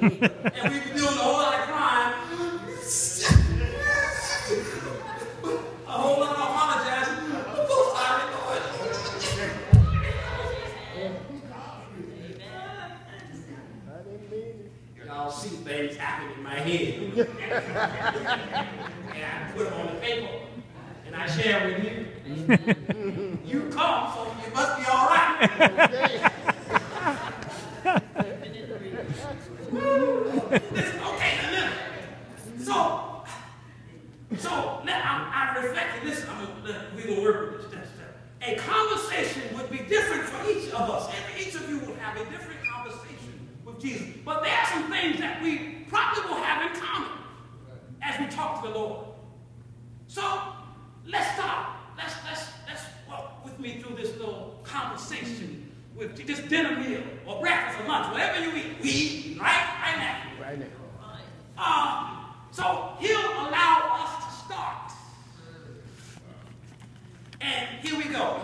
And we were doing a whole lot of crying. A whole lot of apologizing. I'm so sorry, Lord. Y'all see things happening in my head. And I put them on the paper. And I share with you. You come, so you must be all right. Listen, okay, now so now I reflected. Listen, we're going to work with this. A conversation would be different for each of us. Each of you will have a different conversation with Jesus. But there are some things that we probably will have in common as we talk to the Lord. So let's start. Let's walk with me through this little conversation with this dinner meal or breakfast or lunch, whatever you eat. We eat right now. Right now. So he'll allow us to start. And here we go.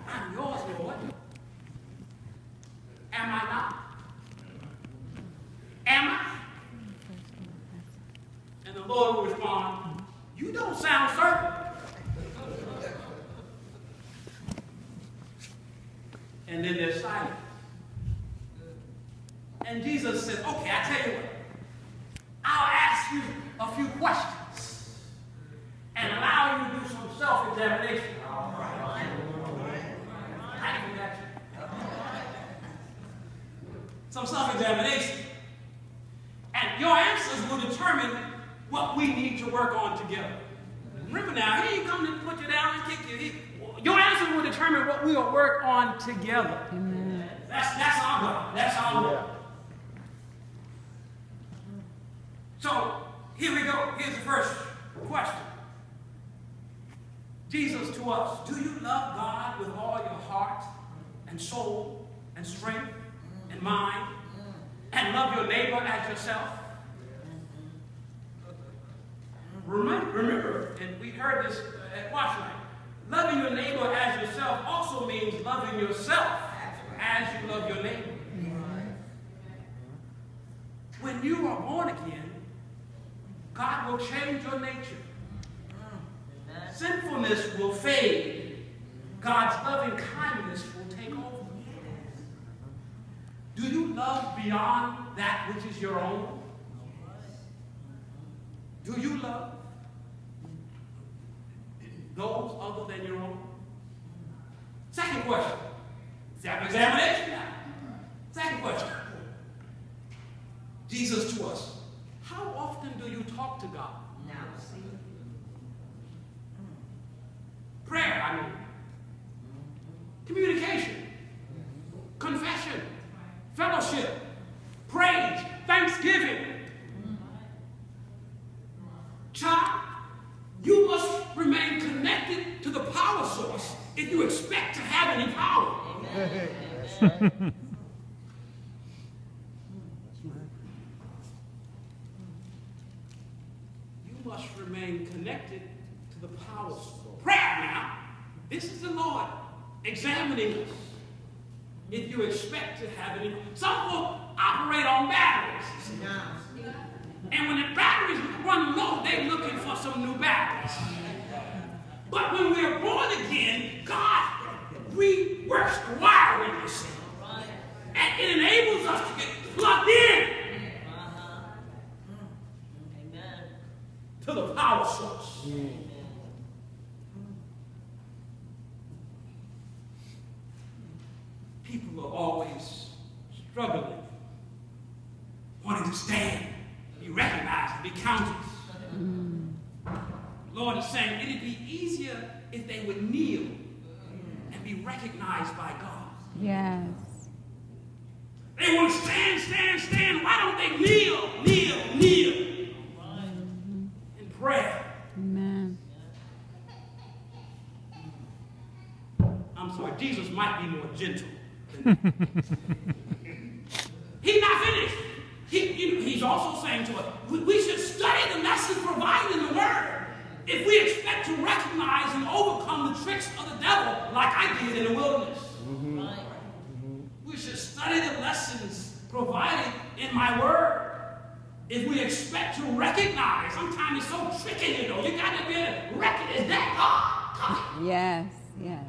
I'm yours, Lord. Am I not? Am I? And the Lord will respond, you don't sound certain. And then there's silence. And Jesus said, okay, I tell you what. I'll ask you a few questions and allow you to do some self-examination. All right. I can do that. Some self-examination. And your answers will determine what we need to work on together. Remember now, he ain't come to put you down and kick you. Your answers will determine what we will work on together. Amen. That's our God. That's our Lord. So, here we go. Here's the first question. Jesus to us, do you love God with all your heart and soul and strength and mind and love your neighbor as yourself? Remember, and we heard this at Watch Night, loving your neighbor as yourself also means loving yourself as you love your neighbor. When you are born again, God will change your nature. Sinfulness will fade. God's loving kindness will take over. Do you love beyond that which is your own? Do you love those other than your own? Second question. Self-examination now. Second question. Jesus to us. How often do you talk to God? Now, see. Prayer, I mean. Communication. Confession. Fellowship. Praise. Thanksgiving. Child, you must remain connected to the power source if you expect to have any power. Amen. Must remain connected to the power source. Prayer now. This is the Lord examining us. If you expect to have any, some will operate on batteries. And when the batteries run low, they're looking for some new batteries. But when we're born again, God reworks the wiring, you see. And it enables us to get plugged in to the power source. People are always struggling, wanting to stand, be recognized, and be counted. The Lord is saying it'd be easier if they would kneel and be recognized by God. Yes. They want to stand. Why don't they kneel? Prayer. Amen. I'm sorry, Jesus might be more gentle. He's not finished. He's also saying to us, we should study the lessons provided in the Word if we expect to recognize and overcome the tricks of the devil like I did in the wilderness. We should study the lessons provided in my word. If we expect to recognize, sometimes it's so tricky, you know. You got to be able to recognize that God. Yes, yes.